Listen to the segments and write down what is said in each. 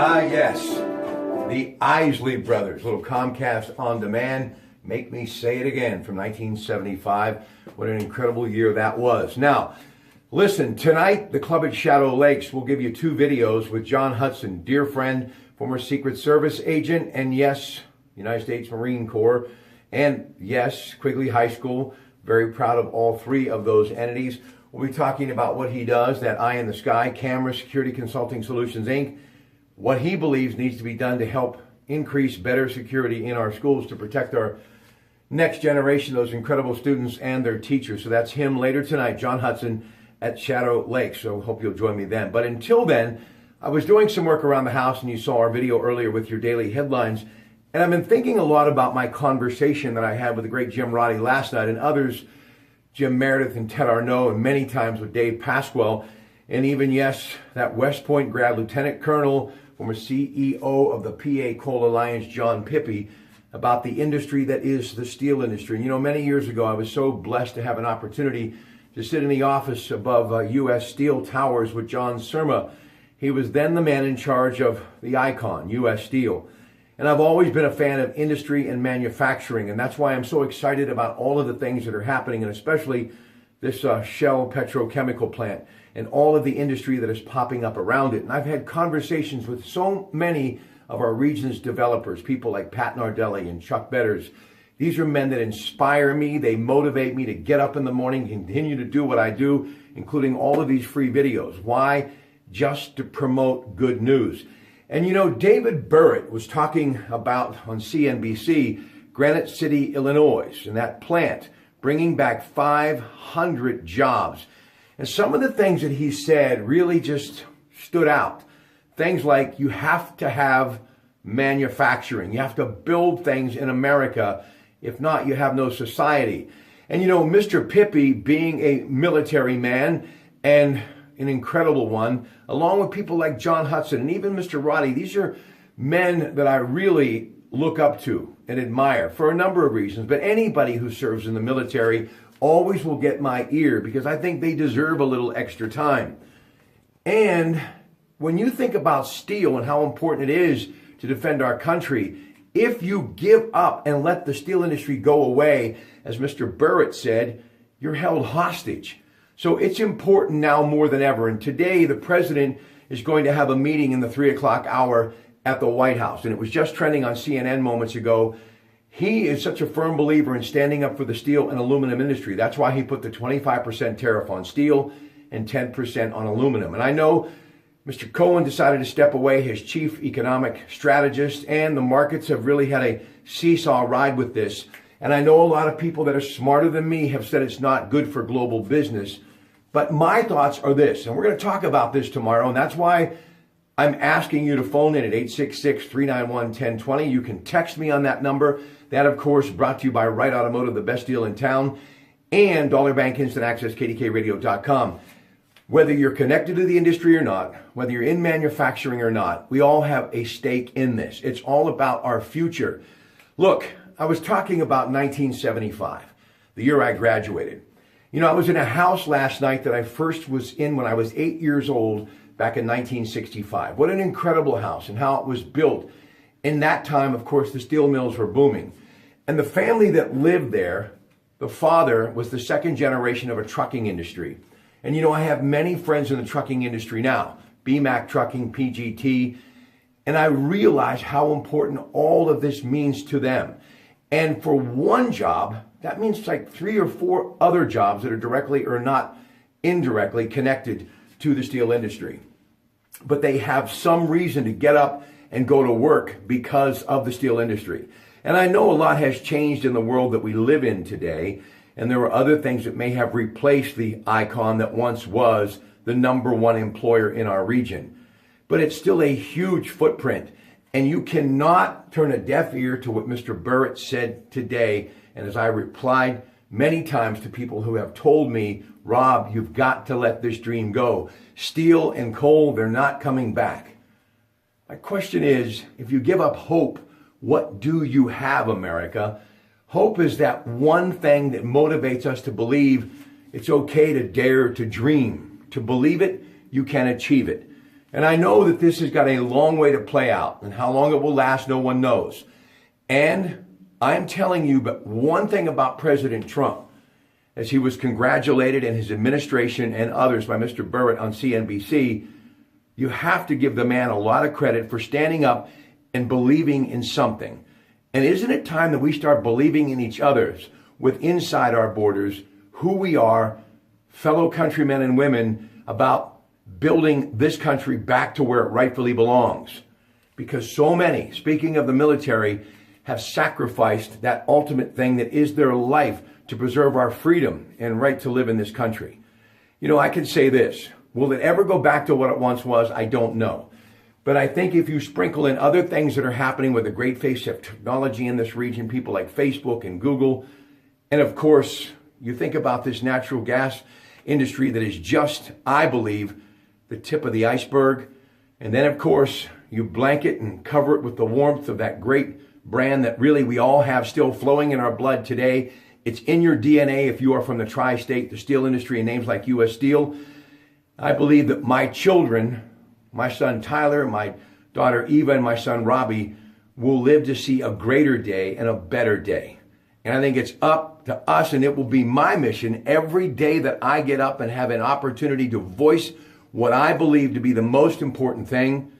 Yes, the Isley Brothers, little Comcast On Demand, Make Me Say It Again from 1975. What an incredible year that was. Now, listen, tonight, the club at Shadow Lakes will give you two videos with John Hudson, dear friend, former Secret Service agent, and yes, United States Marine Corps, and yes, Quigley High School. Very proud of all three of those entities. We'll be talking about what he does, that Eye in the Sky, Camera Security Consulting Solutions, Inc., what he believes needs to be done to help increase better security in our schools to protect our next generation, those incredible students and their teachers. So that's him later tonight, John Hudson at Shadow Lakes. So hope you'll join me then. But until then, I was doing some work around the house, and you saw our video earlier with your daily headlines. And I've been thinking a lot about my conversation that I had with the great Jim Roddy last night, and others, Jim Meredith and Ted Arnaud, and many times with Dave Pasquale, and even, yes, that West Point grad, Lieutenant Colonel, former CEO of the PA Coal Alliance, John Pippy, about the industry that is the steel industry. And, you know, many years ago, I was so blessed to have an opportunity to sit in the office above U.S. Steel Towers with John Surma. He was then the man in charge of the icon, U.S. Steel. And I've always been a fan of industry and manufacturing, and that's why I'm so excited about all of the things that are happening, and especially this Shell petrochemical plant and all of the industry that is popping up around it. And I've had conversations with so many of our region's developers, people like Pat Nardelli and Chuck Betters. These are men that inspire me. They motivate me to get up in the morning, continue to do what I do, including all of these free videos. Why? Just to promote good news. And you know, David Burritt was talking about on CNBC, Granite City, Illinois, and that plant bringing back 500 jobs. And some of the things that he said really just stood out. Things like you have to have manufacturing. You have to build things in America. If not, you have no society. And you know, Mr. Pippy, being a military man and an incredible one, along with people like John Hudson and even Mr. Roddy, these are men that I really look up to and admire for a number of reasons. But anybody who serves in the military always will get my ear because I think they deserve a little extra time. And when you think about steel and how important it is to defend our country, if you give up and let the steel industry go away, as Mr. Burritt said, you're held hostage. So it's important now more than ever. And today the president is going to have a meeting in the 3 o'clock hour at the White House. And it was just trending on CNN moments ago. He is such a firm believer in standing up for the steel and aluminum industry. That's why he put the 25% tariff on steel and 10% on aluminum. And I know Mr. Cohen decided to step away, his chief economic strategist, and the markets have really had a seesaw ride with this. And I know a lot of people that are smarter than me have said it's not good for global business. But my thoughts are this, and we're going to talk about this tomorrow, and that's why I'm asking you to phone in at 866-391-1020. You can text me on that number. That, of course, brought to you by Wright Automotive, the best deal in town, and Dollar Bank Instant Access, KDKRadio.com. Whether you're connected to the industry or not, whether you're in manufacturing or not, we all have a stake in this. It's all about our future. Look, I was talking about 1975, the year I graduated. You know, I was in a house last night that I first was in when I was 8 years old back in 1965. What an incredible house and how it was built. In that time, of course, the steel mills were booming. And the family that lived there, the father was the second generation of a trucking industry. And you know, I have many friends in the trucking industry now, BMAC Trucking, PGT, and I realize how important all of this means to them. And for one job, that means like 3 or 4 other jobs that are directly or not indirectly connected to the steel industry. But they have some reason to get up and go to work because of the steel industry. And I know a lot has changed in the world that we live in today, and there are other things that may have replaced the icon that once was the #1 employer in our region. But it's still a huge footprint, and you cannot turn a deaf ear to what Mr. Burritt said today. And as I replied many times to people who have told me, Rob, you've got to let this dream go. Steel and coal, they're not coming back. My question is, if you give up hope, what do you have, America? Hope is that one thing that motivates us to believe it's okay to dare to dream. To believe it, you can achieve it. And I know that this has got a long way to play out, and how long it will last, no one knows. And I'm telling you, but one thing about President Trump, as he was congratulated in his administration and others by Mr. Burritt on CNBC, you have to give the man a lot of credit for standing up and believing in something. And isn't it time that we start believing in each other's with inside our borders, who we are, fellow countrymen and women, about building this country back to where it rightfully belongs? Because so many, speaking of the military, have sacrificed that ultimate thing that is their life to preserve our freedom and right to live in this country. You know, I can say this. Will it ever go back to what it once was? I don't know. But I think if you sprinkle in other things that are happening with the great face of technology in this region, people like Facebook and Google, and of course, you think about this natural gas industry that is just, I believe, the tip of the iceberg. And then, of course, you blanket and cover it with the warmth of that great brand that really we all have still flowing in our blood today. It's in your DNA if you are from the tri-state, the steel industry, and names like U.S. Steel. I believe that my children, my son Tyler, my daughter Eva, and my son Robbie will live to see a greater day and a better day. And I think it's up to us, and it will be my mission every day that I get up and have an opportunity to voice what I believe to be the most important thing.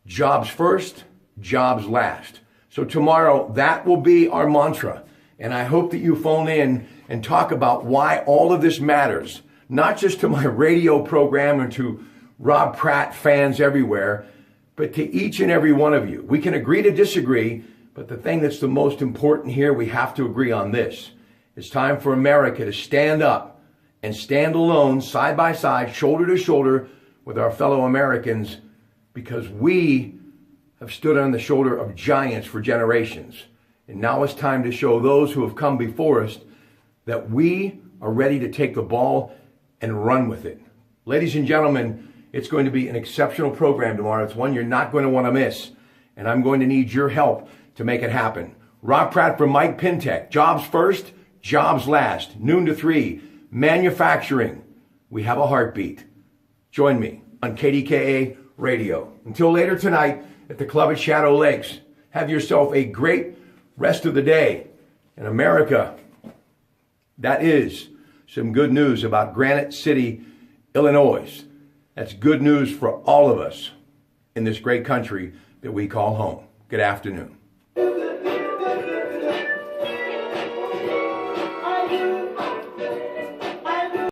Jobs first, jobs last. So tomorrow, that will be our mantra. And I hope that you phone in and talk about why all of this matters, not just to my radio program or to Rob Pratte fans everywhere, but to each and every one of you. We can agree to disagree, but the thing that's the most important here, we have to agree on this. It's time for America to stand up and stand alone, side by side, shoulder to shoulder with our fellow Americans, because we have stood on the shoulder of giants for generations. And now it's time to show those who have come before us that we are ready to take the ball and run with it. Ladies and gentlemen, it's going to be an exceptional program tomorrow. It's one you're not going to want to miss. And I'm going to need your help to make it happen. Rob Pratt for Mike Pintech. Jobs first, jobs last. Noon to 3. Manufacturing. We have a heartbeat. Join me on KDKA Radio. Until later tonight at the club at Shadow Lakes. Have yourself a great rest of the day. In America, that is some good news about Granite City, Illinois. That's good news for all of us in this great country that we call home. Good afternoon.